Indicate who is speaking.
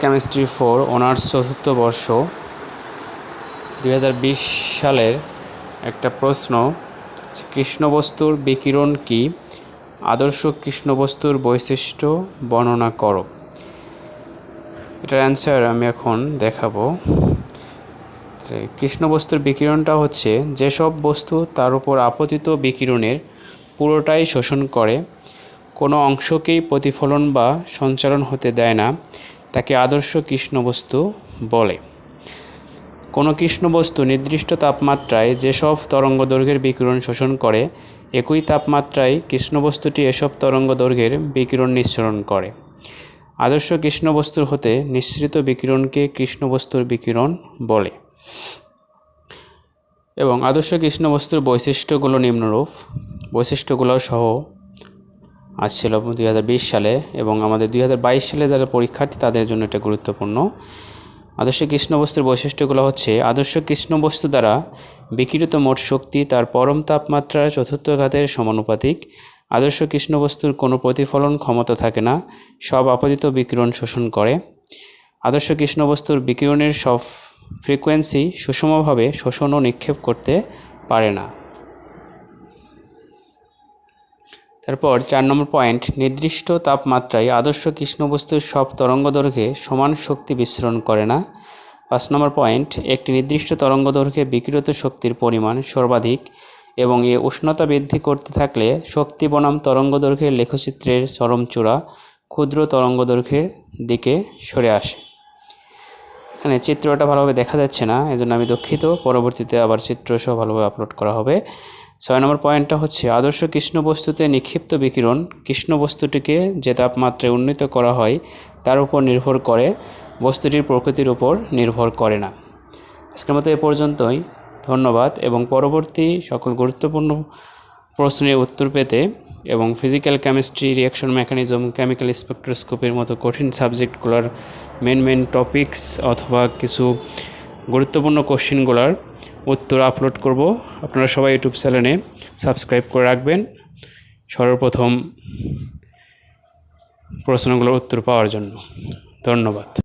Speaker 1: Chemistry 4 honours চতুর্থ বর্ষ 2020 সালের একটা প্রশ্ন, কৃষ্ণবস্তুর বিকিরণ কি? আদর্শ কৃষ্ণবস্তুর বৈশিষ্ট্য বর্ণনা করো। এটার অ্যান্সার আমি এখন দেখাবো। কৃষ্ণবস্তুর বিকিরণটা হচ্ছে যেসব বস্তু তার উপর আপতিত বিকিরণের পুরোটাই শোষণ করে, কোনো অংশকেই প্রতিফলন বা সঞ্চারণ হতে দেয় না, তাকে আদর্শ কৃষ্ণবস্তু বলে। কোনো কৃষ্ণবস্তু নির্দিষ্ট তাপমাত্রায় যেসব তরঙ্গদৈর্ঘ্যের বিকিরণ শোষণ করে, একই তাপমাত্রায় কৃষ্ণবস্তুটি এসব তরঙ্গদৈর্ঘ্যের বিকিরণ নিঃসরণ করে। আদর্শ কৃষ্ণবস্তুর হতে নিঃসৃত বিকিরণকে কৃষ্ণবস্তুর বিকিরণ বলে। এবং আদর্শ কৃষ্ণবস্তুর বৈশিষ্ট্যগুলো নিম্নরূপ। বৈশিষ্ট্যগুলো সহ আসছিল 2020 সালে এবং আমাদের 2022 সালে যারা পরীক্ষার্থী তাদের জন্য এটা গুরুত্বপূর্ণ। আদর্শ কৃষ্ণবস্তুর বৈশিষ্ট্যগুলো হচ্ছে, আদর্শ কৃষ্ণবস্তু দ্বারা বিকিরিত মোট শক্তি তার পরম তাপমাত্রার চতুর্থ ঘাতের সমানুপাতিক। আদর্শ কৃষ্ণবস্তুর কোনো প্রতিফলন ক্ষমতা থাকে না, সব আপতিত বিকিরণ শোষণ করে। আদর্শ কৃষ্ণবস্তুর বিকিরণের সব ফ্রিকোয়েন্সি সুষমভাবে শোষণ ও নিক্ষেপ করতে পারে না। তারপর 4 নম্বর পয়েন্ট, নির্দিষ্ট তাপমাত্রায় আদর্শ কৃষ্ণবস্তুর সব তরঙ্গদৈর্ঘ্যে সমান শক্তি বিস্তারণ করে না। 5 নম্বর পয়েন্ট, একটি নির্দিষ্ট তরঙ্গদৈর্ঘ্যে বিকিরিত শক্তির পরিমাণ সর্বাধিক এবং এ উষ্ণতা বৃদ্ধি করতে থাকলে শক্তি বনাম তরঙ্গদৈর্ঘ্যের লেখচিত্রের চরমচূড়া ক্ষুদ্র তরঙ্গদৈর্ঘ্যের দিকে সরে আসে। এখানে চিত্রটা ভালোভাবে দেখা যাচ্ছে না, এজন্য আমি দুঃখিত। পরবর্তীতে আবার চিত্রসহ ভালোভাবে আপলোড করা হবে। 6 নম্বর পয়েন্টটা হচ্ছে, আদর্শ কৃষ্ণবস্তুতে নিক্ষিপ্ত বিকিরণ কৃষ্ণবস্তুটিকে যে তাপমাত্রায় উন্নীত করা হয় তার উপর নির্ভর করে, বস্তুটির প্রকৃতির উপর নির্ভর করে না। আজকের মতো এ পর্যন্তই। ধন্যবাদ। এবং পরবর্তী সকল গুরুত্বপূর্ণ প্রশ্নের উত্তর পেতে এবং physical chemistry, reaction mechanism, chemical স্পেকট্রোস্কোপির মতো কঠিন সাবজেক্টগুলোর মেন টপিকস অথবা কিছু গুরুত্বপূর্ণ কোশ্চেনগুলোর উত্তর আপলোড করব। আপনারা সবাই ইউটিউব চ্যানেলে সাবস্ক্রাইব করে রাখবেন সর্বপ্রথম প্রশ্নগুলোর উত্তর পাওয়ার জন্য। ধন্যবাদ।